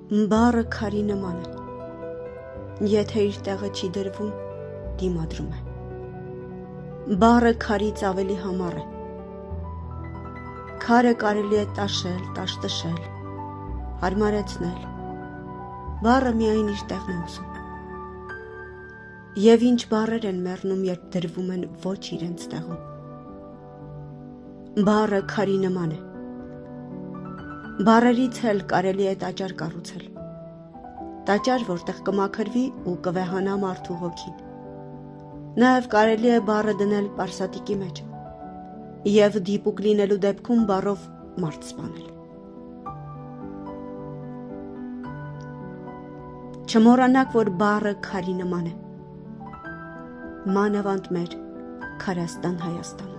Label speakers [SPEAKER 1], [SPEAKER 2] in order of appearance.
[SPEAKER 1] Բառը քարի նման է, եթե իր տեղը չի դրվում, դիմադրում է։ Բառը քարից ավելի համառ է։ Քարը կարելի է տաշել, տաշտշել, հարմարեցնել, բառը միայն իր տեղն է ուզում։ Եվ ինչ բառեր են մեռնում, երբ դրվում են ոչ իրենց տեղում։ Բառը քարի նման է։ Բառերից էլ կարելի է տաճար կառուցել։ Տաճար, որտեղ կմաքրվի ու կվեհանա մարդու հոգին։ Նաև կարելի է բառը դնել պարսատիկի մեջ և դիպուկ լինելու դեպքում բառով մարդ սպանել։ Չմոռանաք, որ բառը քարի նման է։ Մանավանդ մեր Քարաստան Հայաստանում։